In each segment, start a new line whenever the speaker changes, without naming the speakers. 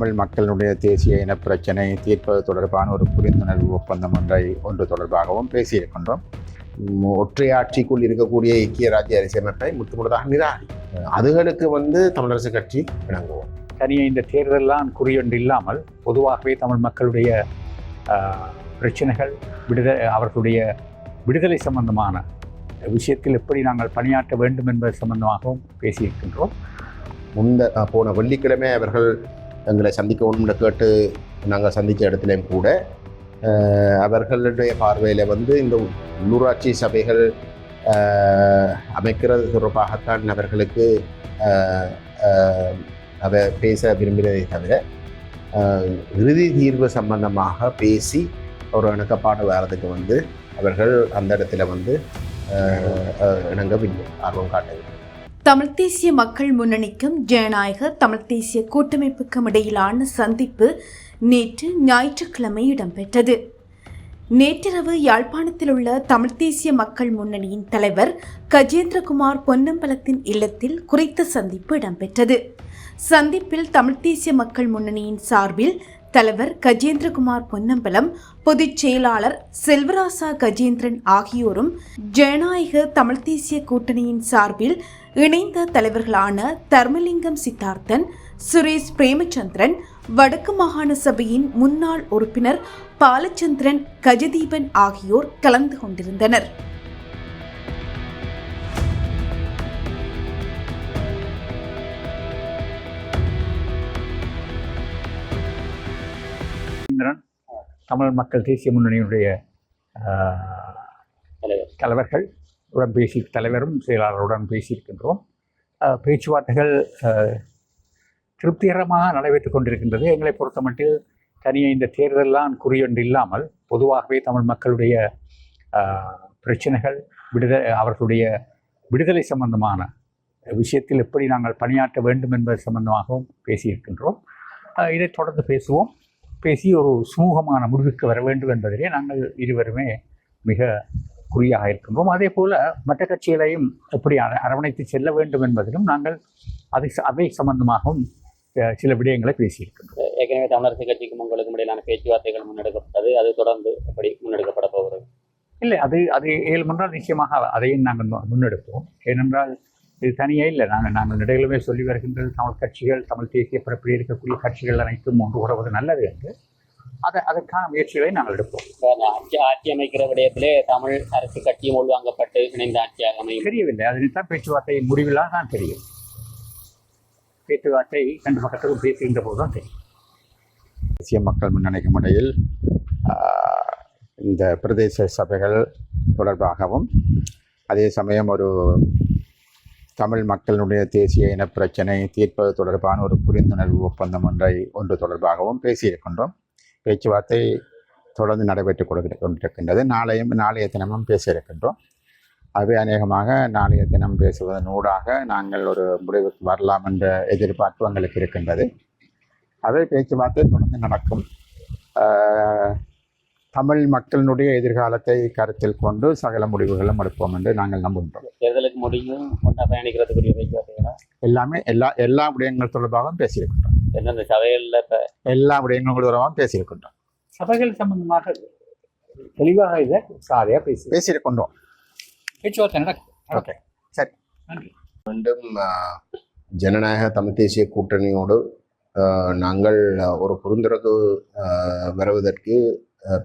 தமிழ் மக்களுடைய தேசிய இன பிரச்சினை தீர்ப்பது தொடர்பான ஒரு புரிந்துணர்வு ஒப்பந்தம் ஒன்று தொடர்பாகவும் பேசியிருக்கின்றோம். ஒற்றையாட்சிக்குள் இருக்கக்கூடிய ஐக்கிய ராஜ்ய அரசியலமைப்பை முற்றுமுழுதாக நிராகரி அதுகளுக்கு தமிழரசு கட்சி இணங்குவோம்.
தனியே இந்த தேர்தலெல்லாம் குறியொன்று இல்லாமல் பொதுவாகவே தமிழ் மக்களுடைய பிரச்சனைகள் அவர்களுடைய விடுதலை சம்பந்தமான விஷயத்தில் எப்படி நாங்கள் பணியாற்ற வேண்டும் என்பது சம்பந்தமாகவும் பேசியிருக்கின்றோம்.
போன வெள்ளிக்கிழமை அவர்கள் எங்களை சந்திக்க வேண்டும் கேட்டு நாங்கள் சந்தித்த இடத்துலையும் கூட அவர்களுடைய பார்வையில் இந்த உள்ளூராட்சி சபைகள் அமைக்கிறது தொடர்பாகத்தான் அவர்களுக்கு பேச விரும்பினதை தவிர இறுதி தீர்வு சம்பந்தமாக பேசி ஒரு இணக்கப்பாடு வரதுக்கு அவர்கள் அந்த இடத்துல இணங்கவில்லை, ஆர்வம் காட்டவில்லை.
தமிழ் தேசிய மக்கள் முன்னணிக்கும் ஜனநாயக தமிழ் தேசிய கூட்டமைப்புக்கும் இடையிலான சந்திப்பு நேற்று ஞாயிற்றுக்கிழமை இடம்பெற்றது. நேற்றிரவு யாழ்ப்பாணத்தில் உள்ள தமிழ் தேசிய மக்கள் முன்னணியின் தலைவர் கஜேந்திரகுமார் பொன்னம்பலத்தின் இல்லத்தில் குறித்த சந்திப்பு இடம்பெற்றது. சந்திப்பில் தமிழ் தேசிய மக்கள் முன்னணியின் சார்பில் தலைவர் கஜேந்திரகுமார் பொன்னம்பலம், பொதுச் செயலாளர் செல்வராசா கஜேந்திரன் ஆகியோரும் ஜனநாயக தமிழ் தேசிய கூட்டணியின் சார்பில் இணைந்த தலைவர்களான தர்மலிங்கம் சித்தார்த்தன், சுரேஷ் பிரேமச்சந்திரன், வடக்கு மாகாண சபையின் முன்னாள் உறுப்பினர் பாலச்சந்திரன் கஜதீபன் ஆகியோர் கலந்து கொண்டிருந்தனர்.
தமிழ் மக்கள் தேசிய முன்னணியுடைய தலைவர்கள் உடன் தலைவரும் செயலாளருடன் பேசியிருக்கின்றோம். பேச்சுவார்த்தைகள் திருப்திகரமாக நடைபெற்றுக் கொண்டிருக்கின்றது. எங்களை பொறுத்தமட்டில் தனியே இந்த தேர்தலெல்லாம் குறியொன்று இல்லாமல் பொதுவாகவே தமிழ் மக்களுடைய பிரச்சனைகள் அவர்களுடைய விடுதலை சம்பந்தமான விஷயத்தில் எப்படி நாங்கள் பணியாற்ற வேண்டும் என்பது சம்பந்தமாகவும் பேசியிருக்கின்றோம். இதை தொடர்ந்து பேசி ஒரு சுமூகமான முடிவுக்கு வர வேண்டும் என்பதிலே நாங்கள் இருவருமே மிக குறியாக இருக்கின்றோம். அதே போல் மற்ற கட்சிகளையும் எப்படி அரவணைத்து செல்ல வேண்டும் என்பதிலும் நாங்கள் அதை சம்பந்தமாகவும் சில விடயங்களை பேசியிருக்கின்றோம்.
ஏற்கனவே தமிழரசு கட்சிக்கும் உங்களுக்கும் இடையிலான பேச்சுவார்த்தைகள் முன்னெடுக்கப்பட்டது. அது தொடர்ந்து எப்படி முன்னெடுக்கப்பட போகிறது?
இல்லை, அது இயல்பென்றால் நிச்சயமாக அதையும் நாங்கள் முன்னெடுப்போம். ஏனென்றால் இது தனியே இல்லை. நாங்கள் நடையிலுமே சொல்லி வருகின்றது, தமிழ் கட்சிகள், தமிழ் தேசிய பரப்பில் இருக்கக்கூடிய கட்சிகள் அனைத்தும் ஒன்று கூடுவது நல்லது என்று அதற்கான முயற்சிகளை நாங்கள் எடுப்போம்.
ஆட்சி அமைக்கிற விடயத்திலே தமிழ் அரசு கட்சியும் உள்வாங்கப்பட்டு இணைந்த ஆட்சியாக அமையும்
தெரியவில்லை. அதனைத்தான் பேச்சுவார்த்தை முடிவிலாக தான் தெரியும். பேச்சுவார்த்தை ரெண்டு பக்கத்திலும் பேசுகின்ற போது தான் தெரியும்.
தேசிய மக்கள் முன்னணிக்கும் இடையில் இந்த பிரதேச சபைகள் தொடர்பாகவும் அதே சமயம் ஒரு தமிழ் மக்களுடைய தேசிய இன பிரச்சினை தீர்ப்பது தொடர்பான ஒரு புரிந்துணர்வு ஒப்பந்தம் ஒன்று தொடர்பாகவும் பேசியிருக்கின்றோம். பேச்சுவார்த்தை தொடர்ந்து நடைபெற்றுக் கொண்டிருக்கின்றது. நாளைய தினமும் பேசியிருக்கின்றோம். அவை அநேகமாக நாளைய தினம் பேசுவதன் ஊடாக நாங்கள் ஒரு முடிவுக்கு வரலாம் என்ற எதிர்பார்ப்பு எங்களுக்கு இருக்கின்றது. அவை பேச்சுவார்த்தை தொடர்ந்து நடக்கும். தமிழ் மக்களினுடைய எதிர்காலத்தை கருத்தில் கொண்டு சகல முடிவுகளும் எடுப்போம் என்று நாங்கள் நம்புகின்றோம்.
தேர்தலுக்கு முடியும் பயணிக்கிறதுக்குரிய பேச்சுவார்த்தைகளா
எல்லாமே எல்லா விடயங்கள் தொடர்பாகவும் பேசியிருக்கின்றோம்.
எந்தெந்த சபைகளில்
எல்லா விடயங்கள் தொடர்பாகவும் பேசியிருக்கின்றோம்.
சபைகள் சம்பந்தமாக தெளிவாக இதை சாதையாக
பேசியிருக்கின்றோம்.
பேச்சுவார்த்தை நடக்கும்.
ஓகே, சரி, நன்றி. மீண்டும் ஜனநாயக தமிழ் தேசிய கூட்டணியோடு நாங்கள் ஒரு புரிந்துணர்வு வருவதற்கு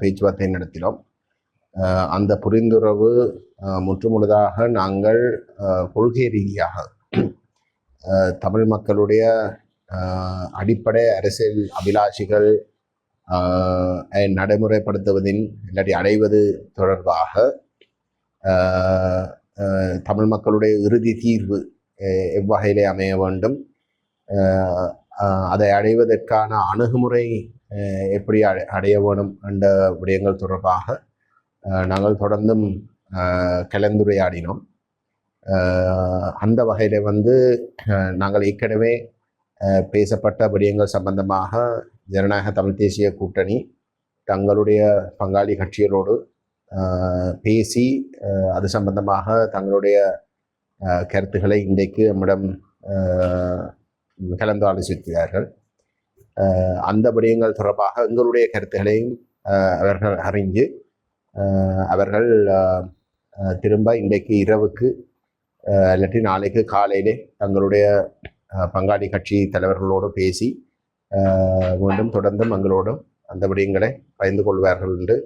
பேச்சுவார்த்தை நடத்தினோம். அந்த புரிந்துணர்வு முற்றுமுழுதாக நாங்கள் கொள்கை ரீதியாக தமிழ் மக்களுடைய அடிப்படை அரசியல் அபிலாஷிகள் நடைமுறைப்படுத்துவதின் இல்லாட்டி அடைவது தொடர்பாக தமிழ் மக்களுடைய இறுதி தீர்வு எவ்வகையிலே அமைய வேண்டும், அதை அடைவதற்கான அணுகுமுறை எப்படி அடைய வேணும் என்ற விடயங்கள் தொடர்பாக நாங்கள் தொடர்ந்தும் கலந்துரையாடினோம். அந்த வகையில் நாங்கள் ஏற்கனவே பேசப்பட்ட விடயங்கள் சம்பந்தமாக ஜனநாயக தமிழ் தேசிய கூட்டணி தங்களுடைய பங்காளி கட்சிகளோடு பேசி அது சம்பந்தமாக தங்களுடைய கருத்துக்களை இன்றைக்கு நம்மிடம் கலந்து ஆலோசிக்கிறார்கள்.
அந்த விடயங்கள் தொடர்பாக எங்களுடைய கருத்துக்களையும் அவர்கள் அறிஞ்சு அவர்கள் திரும்ப இன்றைக்கு இரவுக்கு இல்லாட்டி நாளைக்கு காலையிலே தங்களுடைய பங்காளி கட்சி தலைவர்களோடு பேசி மீண்டும் தொடர்ந்தும் எங்களோடும் அந்த விடயங்களை பகிர்ந்து கொள்வார்கள் என்று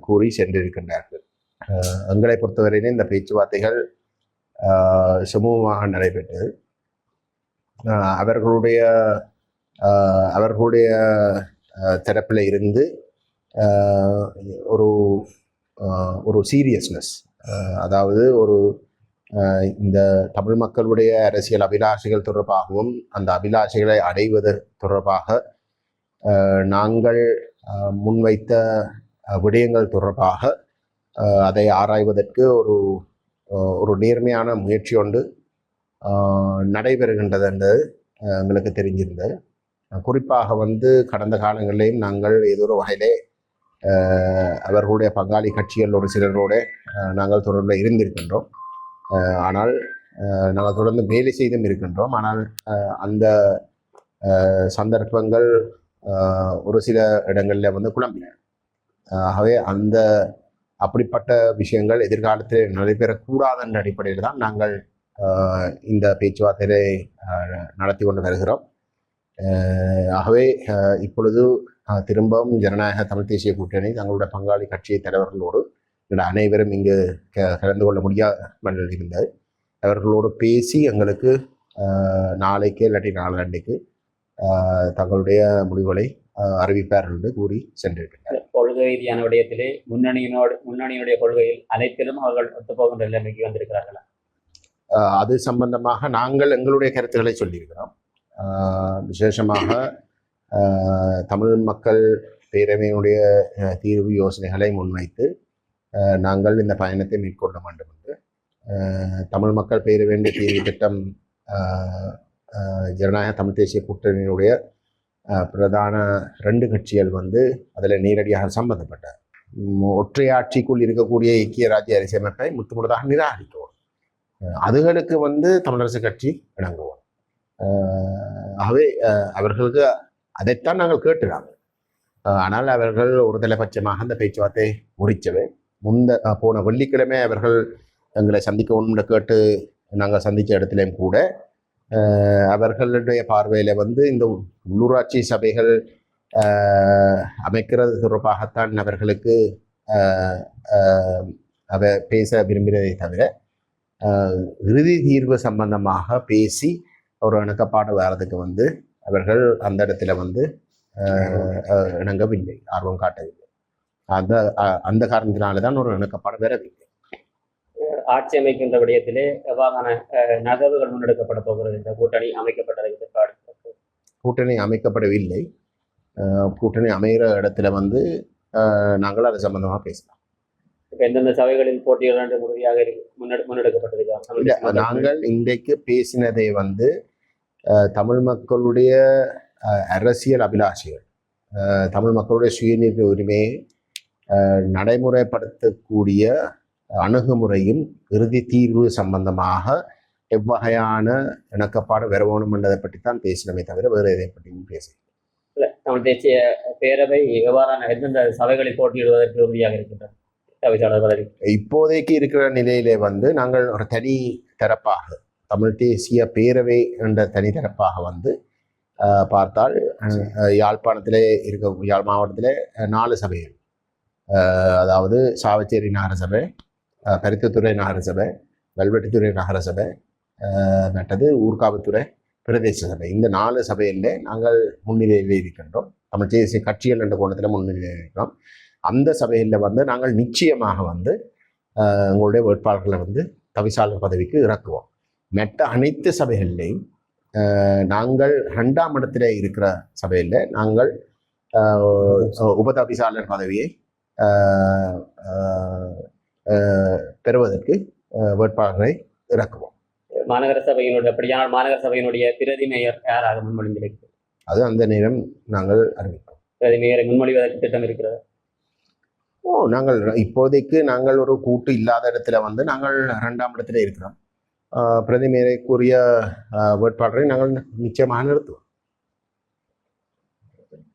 கூறி சென்றிருக்கின்றார்கள். எங்களை பொறுத்தவரையிலே இந்த பேச்சுவார்த்தைகள் சுமூகமாக நடைபெற்றது. அவர்களுடைய தரப்பில் இருந்து ஒரு சீரியஸ்னஸ், அதாவது இந்த தமிழ் மக்களுடைய அரசியல் அபிலாஷைகள் தொடர்பாகவும் அந்த அபிலாஷைகளை அடைவது தொடர்பாக நாங்கள் முன்வைத்த விடயங்கள் தொடர்பாக அதை ஆராய்வதற்கு ஒரு நேர்மையான முயற்சி ஒன்று நடைபெறுகின்றது என்பது எங்களுக்கு தெரிஞ்சிருந்தது. குறிப்பாக கடந்த காலங்களிலேயும் நாங்கள் ஏதோ ஒரு வகையிலே அவர்களுடைய பங்காளி கட்சிகள் ஒரு சிலரோடு நாங்கள் தொடர்பில் இருந்திருக்கின்றோம். ஆனால் நாங்கள் தொடர்ந்து வேலை செய்தும் இருக்கின்றோம். ஆனால் அந்த சந்தர்ப்பங்கள் ஒரு சில இடங்களில் குழம்பின. ஆகவே அப்படிப்பட்ட விஷயங்கள் எதிர்காலத்தில் நடைபெறக்கூடாது என்ற அடிப்படையில் தான் நாங்கள் இந்த பேச்சுவார்த்தையை நடத்தி கொண்டு வருகிறோம். ஆகவே இப்பொழுது திரும்பவும் ஜனநாயக தமிழ் தேசிய கூட்டணி தங்களுடைய பங்காளி கட்சி தலைவர்களோடு அனைவரும் இங்கு கலந்து கொள்ள முடியாமல் இருந்தது. அவர்களோடு பேசி எங்களுக்கு நாளைக்கு இல்லாட்டி நாளன்னைக்கு தங்களுடைய முடிவுகளை அறிவிப்பார்கள் என்று கூறி சென்றிருக்கிறார்.
கொள்கை ரீதியான விடயத்திலே முன்னணியினுடைய கொள்கையில் அனைத்திலும் அவர்கள் ஒத்துப்போகின்ற நிலைமைக்கு வந்திருக்கிறார்களா?
அது சம்பந்தமாக நாங்கள் எங்களுடைய கருத்துக்களை சொல்லியிருக்கிறோம். விசேஷமாக தமிழ் மக்கள் பேரவையினுடைய தீர்வு யோசனைகளை முன்வைத்து நாங்கள் இந்த பயணத்தை மேற்கொள்ள வேண்டும் என்று தமிழ் மக்கள் பேரவையின் தீர்வு திட்டம் ஜனநாயக தமிழ் தேசிய கூட்டணியினுடைய பிரதான 2 கட்சிகள் அதில் நேரடியாக சம்பந்தப்பட்ட ஒற்றை ஆட்சிக்குள் இருக்கக்கூடிய ஐக்கிய ராஜ்ய அரசியமைப்பை முற்றுமுழுதாக நிராகரிக்கவும், அதுகளுக்கு தமிழரசு கட்சி இணங்குவோம். ஆகவே அவர்களுக்கு அதைத்தான் நாங்கள் கேட்டுறாங்க. ஆனால் அவர்கள் ஒரு தலைபட்சமாக அந்த பேச்சுவார்த்தை முறிச்சவை. போன வெள்ளிக்கிழமை அவர்கள் எங்களை சந்திக்கணும்னு கேட்டு நாங்கள் சந்தித்த இடத்துலையும் கூட அவர்களுடைய பார்வையில் இந்த உள்ளூராட்சி சபைகள் அமைக்கிறது தொடர்பாகத்தான் அவர்களுக்கு பேச விரும்பினதை தவிர இறுதி தீர்வு சம்பந்தமாக பேசி ஒரு இணக்கப்பாடு வர்றதுக்கு அவர்கள் அந்த இடத்துல இணங்கவில்லை, ஆர்வம் காட்டவில்லை. அந்த காரணத்தினால்தான் ஒரு இணக்கப்பாடு வரவில்லை.
ஆட்சி அமைக்கின்ற விடயத்திலே எவ்வாறான நகர்வுகள் முன்னெடுக்கப்பட போகிறது? இந்த கூட்டணி அமைக்கப்பட்டது,
கூட்டணி அமைக்கப்படவில்லை. கூட்டணி அமைகிற இடத்துல நாங்கள் அது சம்பந்தமாக பேசலாம்.
இப்போ எந்தெந்த சபைகளில் போட்டிகள் என்று உறுதியாக முன்னெடுக்கப்பட்டிருக்கிறார்?
நாங்கள் இன்றைக்கு பேசினதை தமிழ் மக்களுடைய அரசியல் அபிலாஷைகள், தமிழ் மக்களுடைய சுயநிர்ணய உரிமையை நடைமுறைப்படுத்தக்கூடிய அணுகுமுறையும் இறுதி தீர்வு சம்பந்தமாக எவ்வகையான இணக்கப்பாடு வரவேணும் என்பதை பற்றித்தான் பேசினமே தவிர வேறு எதை பற்றியும் பேசவில்லை.
இல்லை, தமிழ் தேசிய பேரவை எவ்வாறான எந்தெந்த சபைகளில் போட்டியிடுவதற்கு உறுதியாக இருக்கின்றன?
இப்போதைக்கு இருக்கிற நிலையிலே நாங்கள் ஒரு தனி தரப்பாக தமிழ் தேசிய பேரவை என்ற தனி தரப்பாக பார்த்தால் யாழ்ப்பாணத்திலே யாழ் மாவட்டத்திலே 4 சபைகள், அதாவது சாவச்சேரி நகரசபை, பருத்தித்துறை நகரசபை, வெல்வெட்டித்துறை நகரசபை, மற்றது ஊர்காவத்துறை பிரதேச சபை. இந்த 4 சபையில் நாங்கள் முன்னிலையில் இருக்கின்றோம். தமிழ் தேசிய கட்சிகள் என்ற கோணத்தில் முன்னிலையில் இருக்கிறோம். அந்த சபையில் நாங்கள் நிச்சயமாக எங்களுடைய வேட்பாளர்களை தவிசாளர் பதவிக்கு இறக்குவோம். மற்ற அனைத்து சபைகள்லையும் நாங்கள் 2ஆம் இடத்துல இருக்கிற சபையில் நாங்கள் உபதவிசாளர் பதவியை பெறுவதற்கு வேட்பாளரை இறக்குவோம்.
மாநகர சபையினுடைய அப்படியானால் மாநகர சபையினுடைய பிரதி மேயர் யாராக முன்மொழிந்திருக்கிறது?
அது அந்த நேரம் நாங்கள் அறிவிப்போம்.
பிரதி மேயரை முன்மொழிவதற்கு திட்டம் இருக்கிறது?
நாங்கள் இப்போதைக்கு நாங்கள் ஒரு கூட்டு இல்லாத இடத்துல நாங்கள் 2ஆம் இடத்துல இருக்கிறோம். பிரதி மேயரைக்குரிய வேட்பாளரை நாங்கள் நிச்சயமாக நிறுத்துவோம்.
பொறுத்தவரை